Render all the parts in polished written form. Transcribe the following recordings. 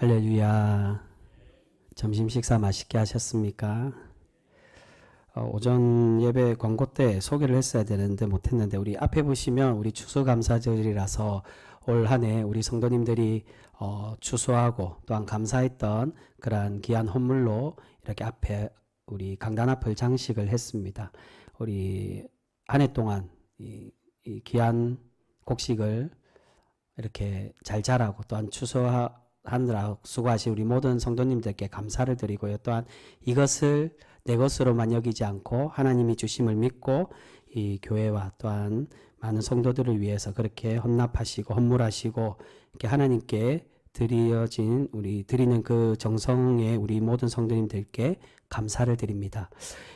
할렐루야. 점심 식사 맛있게 하셨습니까? 오전 예배 광고 때 소개를 했어야 되는데 못했는데, 우리 앞에 보시면 우리 추수감사절이라서 올 한 해 우리 성도님들이 추수하고 또한 감사했던 그러한 귀한 헌물로 이렇게 앞에 우리 강단 앞을 장식을 했습니다. 우리 한 해 동안 이 귀한 곡식을 이렇게 잘 자라고 또한 추수하느라 수고하신 우리 모든 성도님들께 감사를 드리고요. 또한 이것을 내 것으로만 여기지 않고 하나님이 주심을 믿고 이 교회와 또한 많은 성도들을 위해서 그렇게 헌납하시고 헌물하시고 이렇게 하나님께 드리는 그 정성에 우리 모든 성도님들께 감사를 드립니다.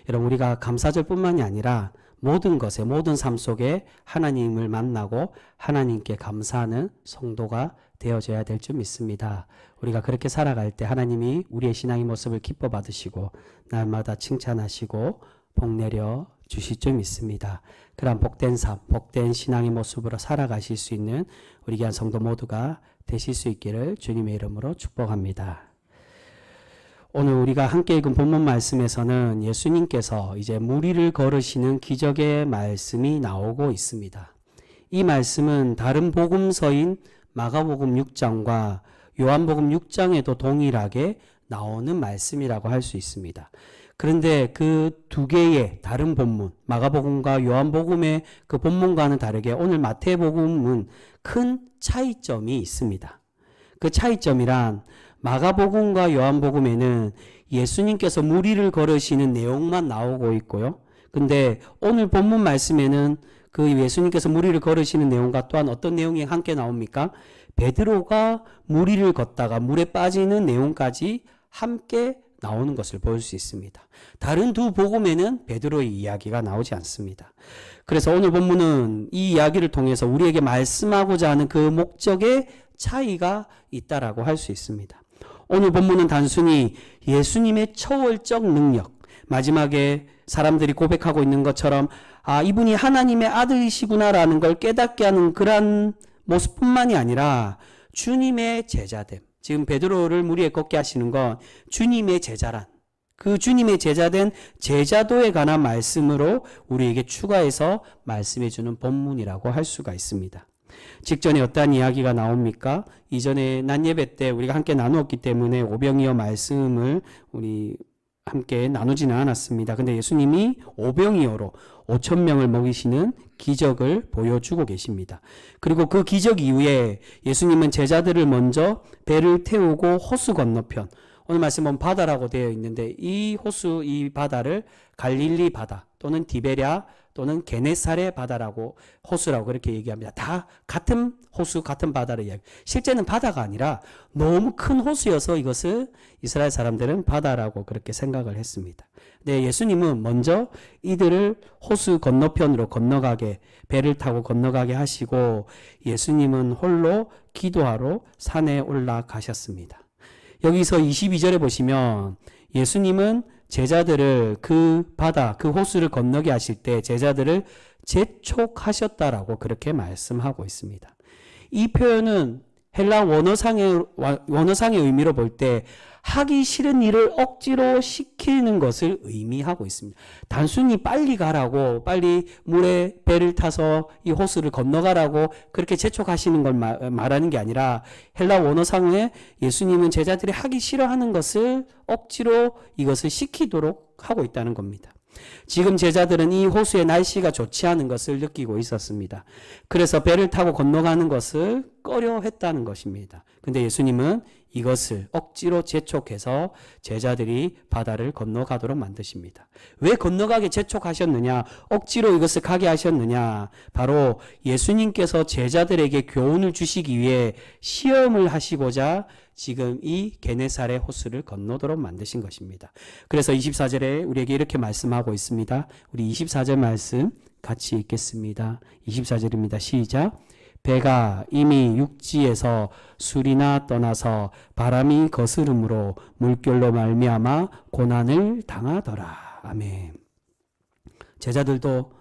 여러분, 우리가 감사절뿐만이 아니라 모든 것에, 모든 삶 속에 하나님을 만나고 하나님께 감사하는 성도가 되어져야 될 줄 믿습니다. 우리가 그렇게 살아갈 때 하나님이 우리의 신앙의 모습을 기뻐 받으시고 날마다 칭찬하시고 복 내려 주실 줄 믿습니다. 그런 복된 삶, 복된 신앙의 모습으로 살아가실 수 있는 우리 귀한 성도 모두가 되실 수 있기를 주님의 이름으로 축복합니다. 오늘 우리가 함께 읽은 본문 말씀에서는 예수님께서 이제 무리를 걸으시는 기적의 말씀이 나오고 있습니다. 이 말씀은 다른 복음서인 마가복음 6장과 요한복음 6장에도 동일하게 나오는 말씀이라고 할 수 있습니다. 그런데 그 두 개의 다른 본문, 마가복음과 요한복음의 그 본문과는 다르게 오늘 마태복음은 큰 차이점이 있습니다. 그 차이점이란 마가복음과 요한복음에는 예수님께서 무리를 걸으시는 내용만 나오고 있고요. 근데 오늘 본문 말씀에는 그 예수님께서 무리를 걸으시는 내용과 또한 어떤 내용이 함께 나옵니까? 베드로가 무리를 걷다가 물에 빠지는 내용까지 함께 나오는 것을 볼 수 있습니다. 다른 두 복음에는 베드로의 이야기가 나오지 않습니다. 그래서 오늘 본문은 이 이야기를 통해서 우리에게 말씀하고자 하는 그 목적의 차이가 있다라고 할 수 있습니다. 오늘 본문은 단순히 예수님의 초월적 능력, 마지막에 사람들이 고백하고 있는 것처럼 이분이 하나님의 아들이시구나라는 걸 깨닫게 하는 그러한 모습뿐만이 아니라 주님의 제자됨, 지금 베드로를 무리에 걷게 하시는 건 주님의 제자란, 그 주님의 제자된 제자도에 관한 말씀으로 우리에게 추가해서 말씀해 주는 본문이라고 할 수가 있습니다. 직전에 어떠한 이야기가 나옵니까? 이전에 낮 예배 때 우리가 함께 나누었기 때문에 오병이어 말씀을 우리 함께 나누지는 않았습니다. 근데 예수님이 오병이어로 5,000명을 먹이시는 기적을 보여주고 계십니다. 그리고 그 기적 이후에 예수님은 제자들을 먼저 배를 태우고 호수 건너편, 오늘 말씀은 바다라고 되어 있는데 이 호수, 이 바다를 갈릴리 바다 또는 디베랴 또는 게네사렛 바다라고, 호수라고 그렇게 얘기합니다. 다 같은 호수, 같은 바다를 이야기해요. 실제는 바다가 아니라 너무 큰 호수여서 이것을 이스라엘 사람들은 바다라고 그렇게 생각을 했습니다. 네, 예수님은 먼저 이들을 호수 건너편으로 건너가게, 배를 타고 건너가게 하시고 예수님은 홀로 기도하러 산에 올라가셨습니다. 여기서 22절에 보시면 예수님은 제자들을 그 바다, 그 호수를 건너게 하실 때 제자들을 재촉하셨다라고 그렇게 말씀하고 있습니다. 이 표현은 헬라 원어상의 의미로 볼 때 하기 싫은 일을 억지로 시키는 것을 의미하고 있습니다. 단순히 빨리 가라고, 빨리 물에 배를 타서 이 호수를 건너가라고 그렇게 재촉하시는 걸 말하는 게 아니라 헬라 원어상에 예수님은 제자들이 하기 싫어하는 것을 억지로 이것을 시키도록 하고 있다는 겁니다. 지금 제자들은 이 호수의 날씨가 좋지 않은 것을 느끼고 있었습니다. 그래서 배를 타고 건너가는 것을 꺼려했다는 것입니다. 근데 예수님은 이것을 억지로 재촉해서 제자들이 바다를 건너가도록 만드십니다. 왜 건너가게 재촉하셨느냐? 억지로 이것을 가게 하셨느냐? 바로 예수님께서 제자들에게 교훈을 주시기 위해 시험을 하시고자 지금 이 게네사렛 호수를 건너도록 만드신 것입니다. 그래서 24절에 우리에게 이렇게 말씀하고 있습니다. 우리 24절 말씀 같이 읽겠습니다. 24절입니다. 시작. 배가 이미 육지에서 술이나 떠나서 바람이 거스름으로 물결로 말미암아 고난을 당하더라. 아멘. 제자들도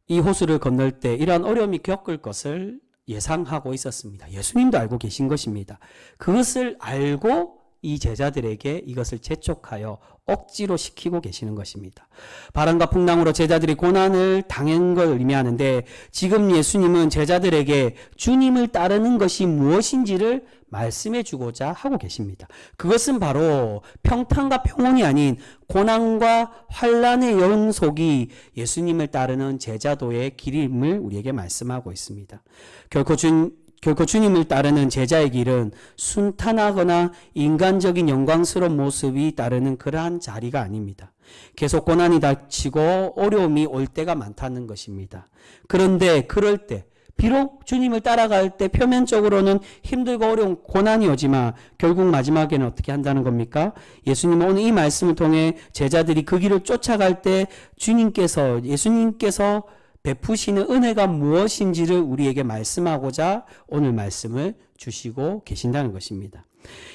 이 호수를 건널 때 이러한 어려움이 겪을 것을 예상하고 있었습니다. 예수님도 알고 계신 것입니다. 그것을 알고 이 제자들에게 이것을 재촉하여 억지로 시키고 계시는 것입니다. 바람과 풍랑으로 제자들이 고난을 당한 걸 의미하는데 지금 예수님은 제자들에게 주님을 따르는 것이 무엇인지를 말씀해 주고자 하고 계십니다. 그것은 바로 평탄과 평온이 아닌 고난과 환난의 연속이 예수님을 따르는 제자도의 길임을 우리에게 말씀하고 있습니다. 결코 주님을 따르는 제자의 길은 순탄하거나 인간적인 영광스러운 모습이 따르는 그러한 자리가 아닙니다. 계속 고난이 닥치고 어려움이 올 때가 많다는 것입니다. 그런데 그럴 때 비록 주님을 따라갈 때 표면적으로는 힘들고 어려운 고난이 오지만 결국 마지막에는 어떻게 한다는 겁니까? 예수님은 오늘 이 말씀을 통해 제자들이 그 길을 쫓아갈 때 예수님께서 베푸시는 은혜가 무엇인지를 우리에게 말씀하고자 오늘 말씀을 주시고 계신다는 것입니다.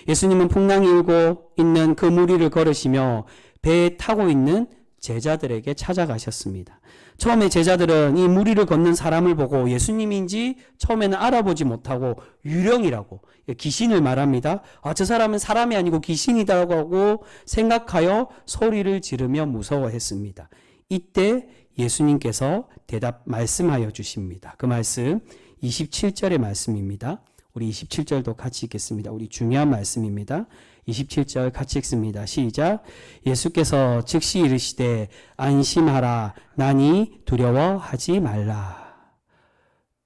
예수님은 풍랑이 일고 있는 그 무리를 걸으시며 배에 타고 있는 제자들에게 찾아가셨습니다. 처음에 제자들은 이 무리를 걷는 사람을 보고 예수님인지 처음에는 알아보지 못하고 유령이라고, 귀신을 말합니다. 저 사람은 사람이 아니고 귀신이라고 하고 생각하여 소리를 지르며 무서워했습니다. 이때 예수님께서 말씀하여 주십니다. 그 말씀 27절의 말씀입니다. 우리 27절도 같이 읽겠습니다. 우리 중요한 말씀입니다. 27절 같이 읽습니다. 시작. 예수께서 즉시 이르시되 안심하라 나니 두려워하지 말라.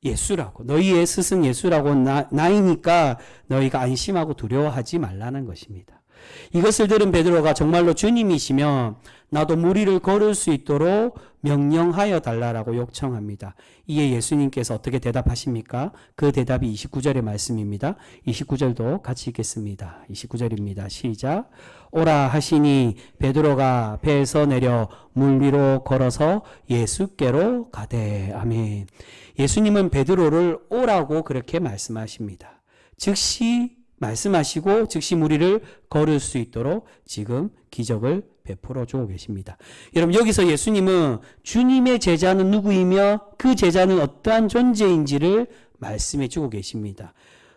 예수라고, 너희의 스승 예수라고 나이니까 너희가 안심하고 두려워하지 말라는 것입니다. 이것을 들은 베드로가 정말로 주님이시면 나도 무리를 걸을 수 있도록 명령하여 달라라고 요청합니다. 이에 예수님께서 어떻게 대답하십니까? 그 대답이 29절의 말씀입니다. 29절도 같이 읽겠습니다. 29절입니다. 시작. 오라 하시니 베드로가 배에서 내려 물 위로 걸어서 예수께로 가되. 아멘. 예수님은 베드로를 오라고 그렇게 말씀하십니다. 즉시 말씀하시고 즉시 무리를 걸을 수 있도록 지금 기적을 베풀어 주고 계십니다. 여러분, 여기서 예수님은 주님의 제자는 누구이며 그 제자는 어떠한 존재인지를 말씀해 주고 계십니다.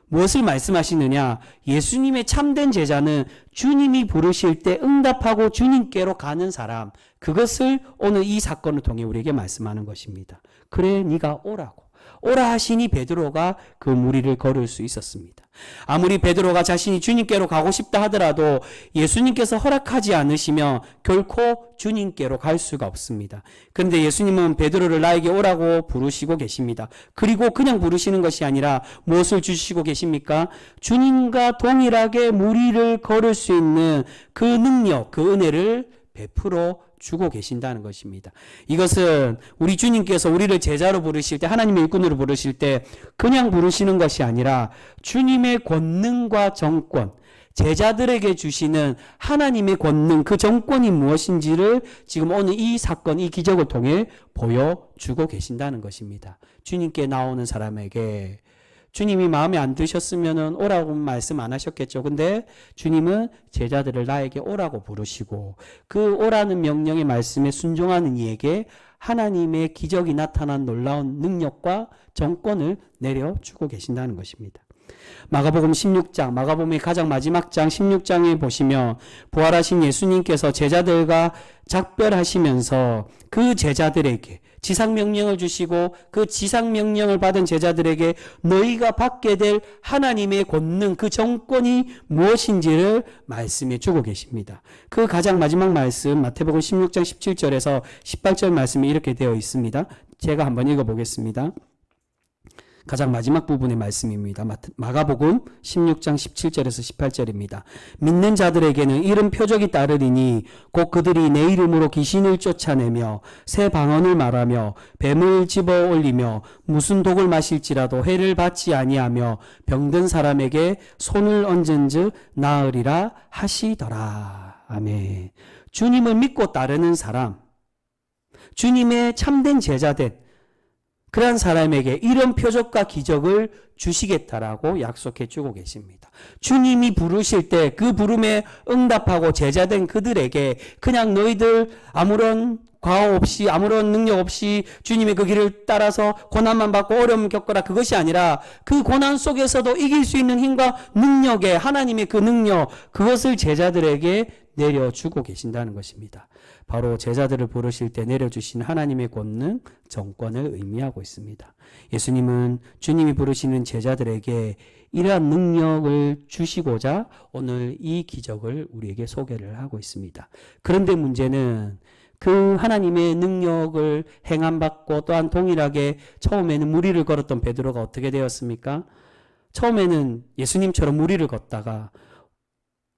무엇을 말씀하시느냐? 예수님의 참된 제자는 주님이 부르실 때 응답하고 주님께로 가는 사람, 그것을 오늘 이 사건을 통해 우리에게 말씀하는 것입니다. 그래 네가 오라고. 오라 하시니 베드로가 그 무리를 걸을 수 있었습니다. 아무리 베드로가 자신이 주님께로 가고 싶다 하더라도 예수님께서 허락하지 않으시면 결코 주님께로 갈 수가 없습니다. 그런데 예수님은 베드로를 나에게 오라고 부르시고 계십니다. 그리고 그냥 부르시는 것이 아니라 무엇을 주시고 계십니까? 주님과 동일하게 무리를 걸을 수 있는 그 능력, 그 은혜를 베풀어 주고 계신다는 것입니다. 이것은 우리 주님께서 우리를 제자로 부르실 때, 하나님의 일꾼으로 부르실 때 그냥 부르시는 것이 아니라 주님의 권능과 정권, 제자들에게 주시는 하나님의 권능, 그 정권이 무엇인지를 지금 오늘 이 사건, 이 기적을 통해 보여주고 계신다는 것입니다. 주님께 나오는 사람에게 주님이 마음에 안 드셨으면 오라고 말씀 안 하셨겠죠. 근데 주님은 제자들을 나에게 오라고 부르시고 그 오라는 명령의 말씀에 순종하는 이에게 하나님의 기적이 나타난 놀라운 능력과 정권을 내려주고 계신다는 것입니다. 마가복음 16장, 마가복음의 가장 마지막 장 16장에 보시면 부활하신 예수님께서 제자들과 작별하시면서 그 제자들에게 지상명령을 주시고 그 지상명령을 받은 제자들에게 너희가 받게 될 하나님의 권능, 그 정권이 무엇인지를 말씀해 주고 계십니다. 그 가장 마지막 말씀 마태복음 16장 17절에서 18절 말씀이 이렇게 되어 있습니다. 제가 한번 읽어보겠습니다. 가장 마지막 부분의 말씀입니다. 마가복음 16장 17절에서 18절입니다. 믿는 자들에게는 이런 표적이 따르리니 곧 그들이 내 이름으로 귀신을 쫓아내며 새 방언을 말하며 뱀을 집어 올리며 무슨 독을 마실지라도 해를 받지 아니하며 병든 사람에게 손을 얹은즉 나으리라 하시더라. 아멘. 주님을 믿고 따르는 사람, 주님의 참된 제자된 그러한 사람에게 이런 표적과 기적을 주시겠다라고 약속해 주고 계십니다. 주님이 부르실 때 그 부름에 응답하고 제자된 그들에게 그냥 너희들 아무런 과오 없이 아무런 능력 없이 주님의 그 길을 따라서 고난만 받고 어려움을 겪거라, 그것이 아니라 그 고난 속에서도 이길 수 있는 힘과 능력에 하나님의 그 능력, 그것을 제자들에게 내려주고 계신다는 것입니다. 바로 제자들을 부르실 때 내려주신 하나님의 권능, 정권을 의미하고 있습니다. 예수님은 주님이 부르시는 제자들에게 이러한 능력을 주시고자 오늘 이 기적을 우리에게 소개를 하고 있습니다. 그런데 문제는 그 하나님의 능력을 행함받고 또한 동일하게 처음에는 무리를 걸었던 베드로가 어떻게 되었습니까? 처음에는 예수님처럼 무리를 걷다가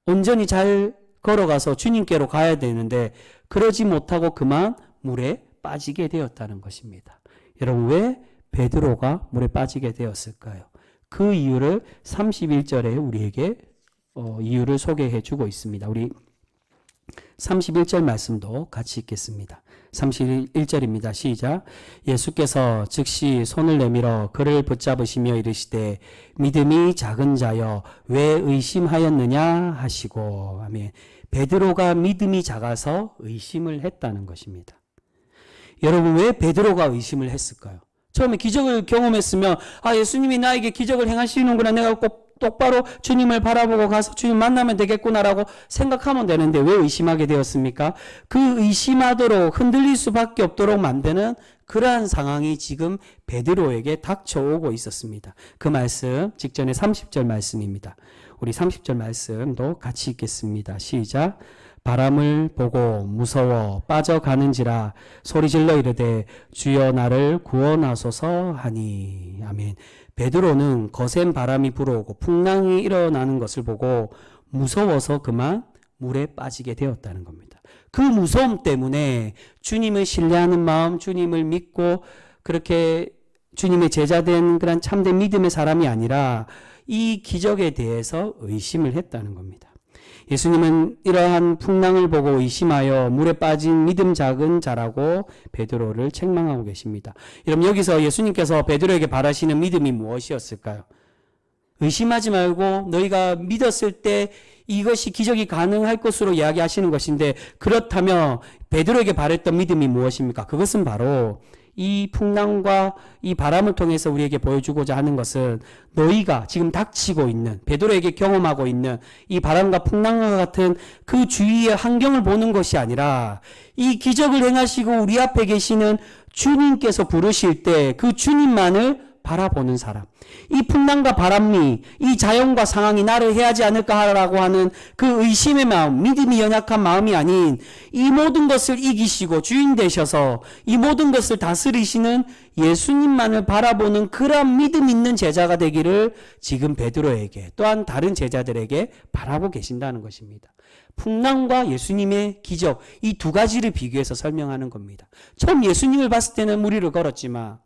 온전히 잘 걸어가서 주님께로 가야 되는데 그러지 못하고 그만 물에 빠지게 되었다는 것입니다. 여러분, 왜 베드로가 물에 빠지게 되었을까요? 그 이유를 31절에 우리에게 이유를 소개해 주고 있습니다. 우리 31절 말씀도 같이 읽겠습니다. 31절입니다. 시작. 예수께서 즉시 손을 내밀어 그를 붙잡으시며 이르시되 믿음이 작은 자여 왜 의심하였느냐 하시고. 아멘. 베드로가 믿음이 작아서 의심을 했다는 것입니다. 여러분, 왜 베드로가 의심을 했을까요? 처음에 기적을 경험했으면 예수님이 나에게 기적을 행하시는구나, 내가 꼭 똑바로 주님을 바라보고 가서 주님 만나면 되겠구나라고 생각하면 되는데 왜 의심하게 되었습니까? 그 의심하도록 흔들릴 수밖에 없도록 만드는 그러한 상황이 지금 베드로에게 닥쳐오고 있었습니다. 그 말씀 직전에 30절 말씀입니다. 우리 30절 말씀도 같이 읽겠습니다. 시작. 바람을 보고 무서워 빠져가는지라 소리질러 이르되 주여 나를 구원하소서 하니. 아멘. 베드로는 거센 바람이 불어오고 풍랑이 일어나는 것을 보고 무서워서 그만 물에 빠지게 되었다는 겁니다. 그 무서움 때문에 주님을 신뢰하는 마음, 주님을 믿고 그렇게 주님의 제자된 그런 참된 믿음의 사람이 아니라 이 기적에 대해서 의심을 했다는 겁니다. 예수님은 이러한 풍랑을 보고 의심하여 물에 빠진 믿음 작은 자라고 베드로를 책망하고 계십니다. 여러분, 여기서 예수님께서 베드로에게 바라시는 믿음이 무엇이었을까요? 의심하지 말고 너희가 믿었을 때 이것이 기적이 가능할 것으로 이야기하시는 것인데, 그렇다면 베드로에게 바랬던 믿음이 무엇입니까? 그것은 바로 이 풍랑과 이 바람을 통해서 우리에게 보여주고자 하는 것은 너희가 지금 닥치고 있는, 베드로에게 경험하고 있는 이 바람과 풍랑과 같은 그 주위의 환경을 보는 것이 아니라 이 기적을 행하시고 우리 앞에 계시는 주님께서 부르실 때 그 주님만을 바라보는 사람, 이 풍랑과 바람이 이 자연과 상황이 나를 해하지 않을까라고 하는 그 의심의 마음, 믿음이 연약한 마음이 아닌 이 모든 것을 이기시고 주인 되셔서 이 모든 것을 다스리시는 예수님만을 바라보는 그런 믿음 있는 제자가 되기를 지금 베드로에게 또한 다른 제자들에게 바라고 계신다는 것입니다. 풍랑과 예수님의 기적, 이 두 가지를 비교해서 설명하는 겁니다. 처음 예수님을 봤을 때는 무리를 걸었지만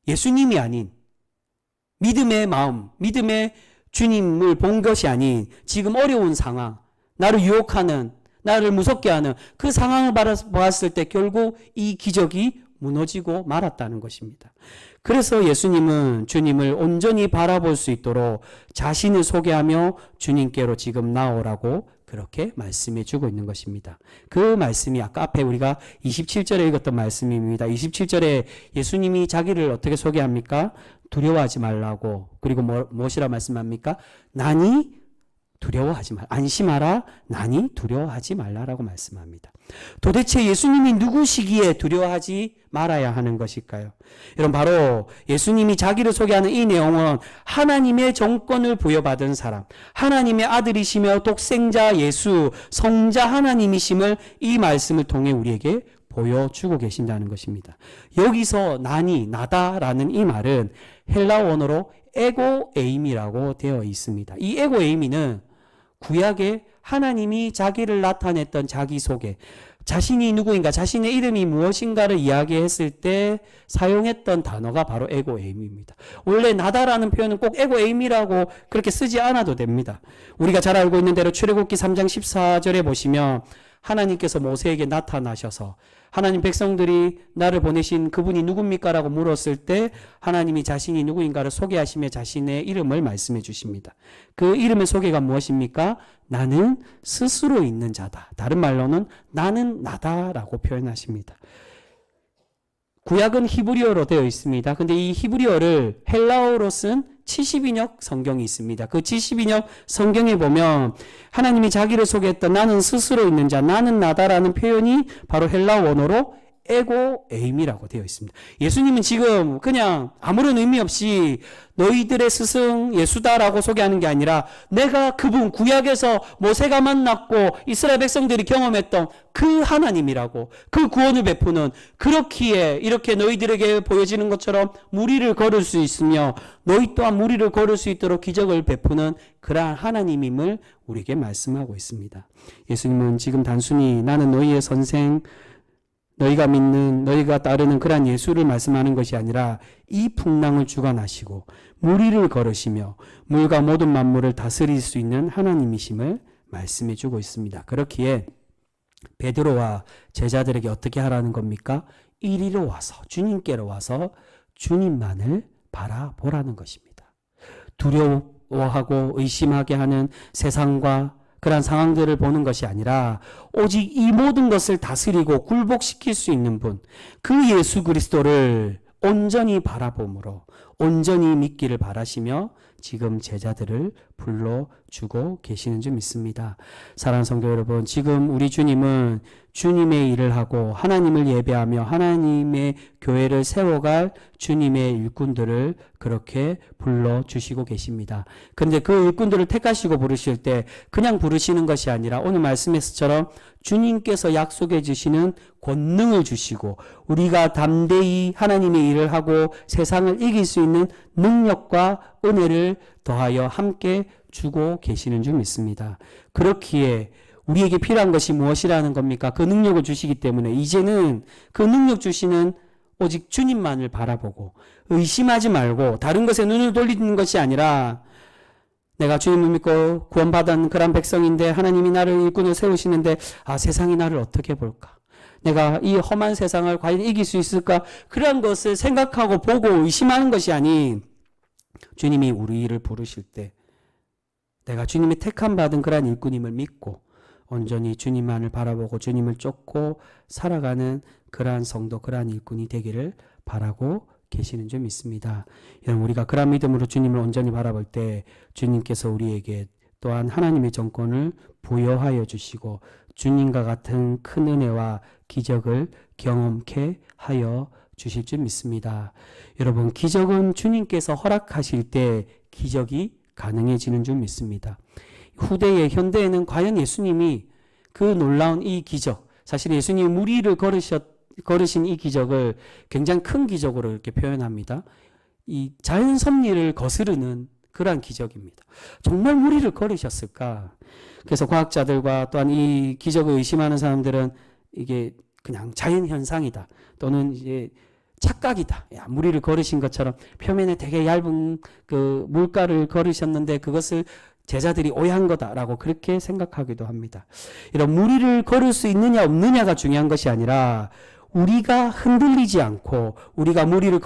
예수님이 아닌 믿음의 마음, 믿음의 주님을 본 것이 아닌 지금 어려운 상황, 나를 유혹하는, 나를 무섭게 하는 그 상황을 보았을 때 결국 이 기적이 무너지고 말았다는 것입니다. 그래서 예수님은 주님을 온전히 바라볼 수 있도록 자신을 소개하며 주님께로 지금 나오라고 그렇게 말씀해 주고 있는 것입니다. 그 말씀이 아까 앞에 우리가 27절에 읽었던 말씀입니다. 27절에 예수님이 자기를 어떻게 소개합니까? 두려워하지 말라고. 그리고 무엇이라 말씀합니까? 난이 두려워하지 말라. 안심하라. 난이 두려워하지 말라라고 말씀합니다. 도대체 예수님이 누구시기에 두려워하지 말아야 하는 것일까요? 여러분, 바로 예수님이 자기를 소개하는 이 내용은 하나님의 정권을 부여받은 사람, 하나님의 아들이시며 독생자 예수, 성자 하나님이심을 이 말씀을 통해 우리에게 보여주고 계신다는 것입니다. 여기서 난이, 나다라는 이 말은 헬라 원어로 에고에임이라고 되어 있습니다. 이 에고에임이는 구약에 하나님이 자기를 나타냈던 자기소개, 자신이 누구인가, 자신의 이름이 무엇인가를 이야기했을 때 사용했던 단어가 바로 에고에임입니다. 원래 나다라는 표현은 꼭 에고에임이라고 그렇게 쓰지 않아도 됩니다. 우리가 잘 알고 있는 대로 출애굽기 3장 14절에 보시면 하나님께서 모세에게 나타나셔서 하나님 백성들이 나를 보내신 그분이 누굽니까? 라고 물었을 때 하나님이 자신이 누구인가를 소개하시며 자신의 이름을 말씀해 주십니다. 그 이름의 소개가 무엇입니까? 나는 스스로 있는 자다. 다른 말로는 나는 나다라고 표현하십니다. 구약은 히브리어로 되어 있습니다. 근데 이 히브리어를 헬라어로 쓴 70인역 성경이 있습니다. 그 70인역 성경에 보면 하나님이 자기를 소개했던 나는 스스로 있는 자, 나는 나다라는 표현이 바로 헬라어 원어로 에고 에임이라고 되어 있습니다. 예수님은 지금 그냥 아무런 의미 없이 너희들의 스승 예수다라고 소개하는 게 아니라 내가 그분 구약에서 모세가 만났고 이스라엘 백성들이 경험했던 그 하나님이라고 그 구원을 베푸는 그렇기에 이렇게 너희들에게 보여지는 것처럼 무리를 걸을 수 있으며 너희 또한 무리를 걸을 수 있도록 기적을 베푸는 그러한 하나님임을 우리에게 말씀하고 있습니다. 예수님은 지금 단순히 나는 너희의 선생 너희가 믿는 너희가 따르는 그러한 예수를 말씀하는 것이 아니라 이 풍랑을 주관하시고 무리를 걸으시며 물과 모든 만물을 다스릴 수 있는 하나님이심을 말씀해 주고 있습니다. 그렇기에 베드로와 제자들에게 어떻게 하라는 겁니까? 이리로 와서 주님께로 와서 주님만을 바라보라는 것입니다. 두려워하고 의심하게 하는 세상과 그런 상황들을 보는 것이 아니라 오직 이 모든 것을 다스리고 굴복시킬 수 있는 분, 그 예수 그리스도를 온전히 바라봄으로 온전히 믿기를 바라시며 지금 제자들을 불러주고 계시는 줄 믿습니다. 사랑하는 성도 여러분, 지금 우리 주님은 주님의 일을 하고 하나님을 예배하며 하나님의 교회를 세워갈 주님의 일꾼들을 그렇게 불러주시고 계십니다. 그런데 그 일꾼들을 택하시고 부르실 때 그냥 부르시는 것이 아니라 오늘 말씀에서처럼 주님께서 약속해 주시는 권능을 주시고 우리가 담대히 하나님의 일을 하고 세상을 이길 수 있는 능력과 은혜를 더하여 함께 주고 계시는 줄 믿습니다. 그렇기에 우리에게 필요한 것이 무엇이라는 겁니까? 그 능력을 주시기 때문에 이제는 그 능력 주시는 오직 주님만을 바라보고 의심하지 말고 다른 것에 눈을 돌리는 것이 아니라 내가 주님을 믿고 구원받은 그런 백성인데 하나님이 나를 일꾼을 세우시는데 세상이 나를 어떻게 볼까? 내가 이 험한 세상을 과연 이길 수 있을까? 그런 것을 생각하고 보고 의심하는 것이 아닌 주님이 우리를 부르실 때 내가 주님이 택함 받은 그러한 일꾼임을 믿고 온전히 주님만을 바라보고 주님을 쫓고 살아가는 그러한 성도, 그러한 일꾼이 되기를 바라고 계시는 줄 믿습니다. 여러분, 우리가 그러한 믿음으로 주님을 온전히 바라볼 때 주님께서 우리에게 또한 하나님의 정권을 부여하여 주시고 주님과 같은 큰 은혜와 기적을 경험케 하여 주실 줄 믿습니다. 여러분, 기적은 주님께서 허락하실 때 기적이 가능해지는 줄 믿습니다. 후대에 현대에는 과연 예수님이 그 놀라운 이 기적, 사실 예수님이 무리를 걸으신 이 기적을 굉장히 큰 기적으로 이렇게 표현합니다. 이 자연 섭리를 거스르는 그러한 기적입니다. 정말 무리를 걸으셨을까? 그래서 과학자들과 또한 이 기적을 의심하는 사람들은 이게 그냥 자연 현상이다. 또는 이제 착각이다. 무리를 걸으신 것처럼 표면에 되게 얇은 그 물가를 걸으셨는데 그것을 제자들이 오해한 거다라고 그렇게 생각하기도 합니다. 이런 무리를 걸을 수 있느냐 없느냐가 중요한 것이 아니라 우리가 흔들리지 않고 우리가 무리를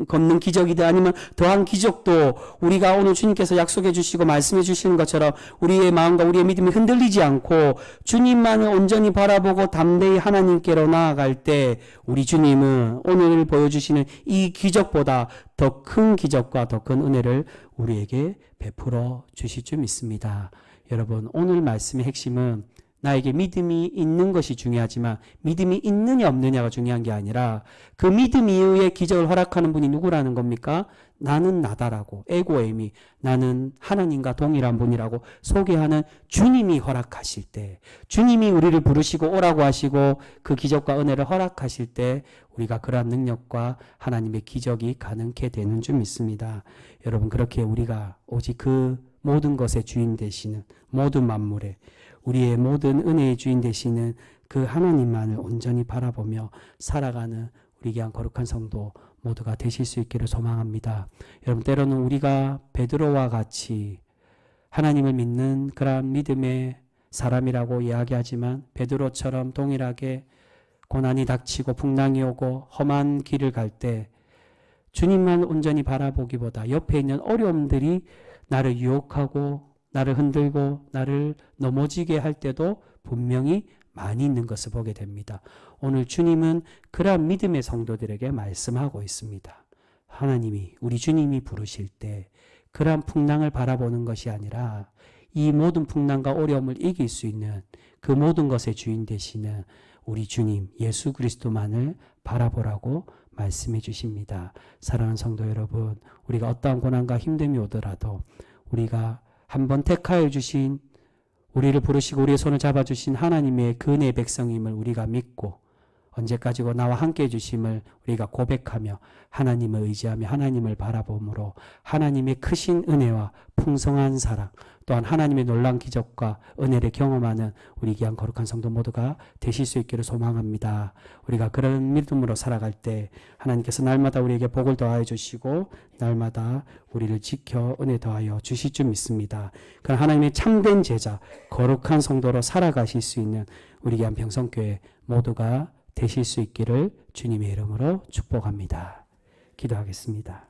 걷는 기적이다 아니면 더한 기적도 우리가 오늘 주님께서 약속해 주시고 말씀해 주시는 것처럼 우리의 마음과 우리의 믿음이 흔들리지 않고 주님만을 온전히 바라보고 담대히 하나님께로 나아갈 때 우리 주님은 오늘 보여주시는 이 기적보다 더 큰 기적과 더 큰 은혜를 우리에게 베풀어 주실 줄 믿습니다. 여러분, 오늘 말씀의 핵심은 나에게 믿음이 있는 것이 중요하지만 믿음이 있느냐 없느냐가 중요한 게 아니라 그 믿음 이후에 기적을 허락하는 분이 누구라는 겁니까? 나는 나다라고 에고에임이 나는 하나님과 동일한 분이라고 소개하는 주님이 허락하실 때 주님이 우리를 부르시고 오라고 하시고 그 기적과 은혜를 허락하실 때 우리가 그러한 능력과 하나님의 기적이 가능케 되는 줄 믿습니다. 여러분, 그렇게 우리가 오직 그 모든 것의 주인 되시는 모든 만물의 우리의 모든 은혜의 주인 되시는 그 하나님만을 온전히 바라보며 살아가는 우리 귀한 거룩한 성도 모두가 되실 수 있기를 소망합니다. 여러분, 때로는 우리가 베드로와 같이 하나님을 믿는 그러한 믿음의 사람이라고 이야기하지만 베드로처럼 동일하게 고난이 닥치고 풍랑이 오고 험한 길을 갈 때 주님만 온전히 바라보기보다 옆에 있는 어려움들이 나를 유혹하고 나를 흔들고 나를 넘어지게 할 때도 분명히 많이 있는 것을 보게 됩니다. 오늘 주님은 그러한 믿음의 성도들에게 말씀하고 있습니다. 하나님이, 우리 주님이 부르실 때 그러한 풍랑을 바라보는 것이 아니라 이 모든 풍랑과 어려움을 이길 수 있는 그 모든 것의 주인 되시는 우리 주님 예수 그리스도만을 바라보라고 말씀해 주십니다. 사랑하는 성도 여러분, 우리가 어떠한 고난과 힘듦이 오더라도 우리가 한번 택하여 주신, 우리를 부르시고 우리의 손을 잡아주신 하나님의 그 은혜의 백성임을 우리가 믿고 언제까지고 나와 함께 해주심을 우리가 고백하며 하나님을 의지하며 하나님을 바라봄으로 하나님의 크신 은혜와 풍성한 사랑, 또한 하나님의 놀라운 기적과 은혜를 경험하는 우리 귀한 거룩한 성도 모두가 되실 수 있기를 소망합니다. 우리가 그런 믿음으로 살아갈 때 하나님께서 날마다 우리에게 복을 더하여 주시고 날마다 우리를 지켜 은혜 더하여 주실 줄 믿습니다. 그런 하나님의 참된 제자, 거룩한 성도로 살아가실 수 있는 우리 귀한 평성교회 모두가 되실 수 있기를 주님의 이름으로 축복합니다. 기도하겠습니다.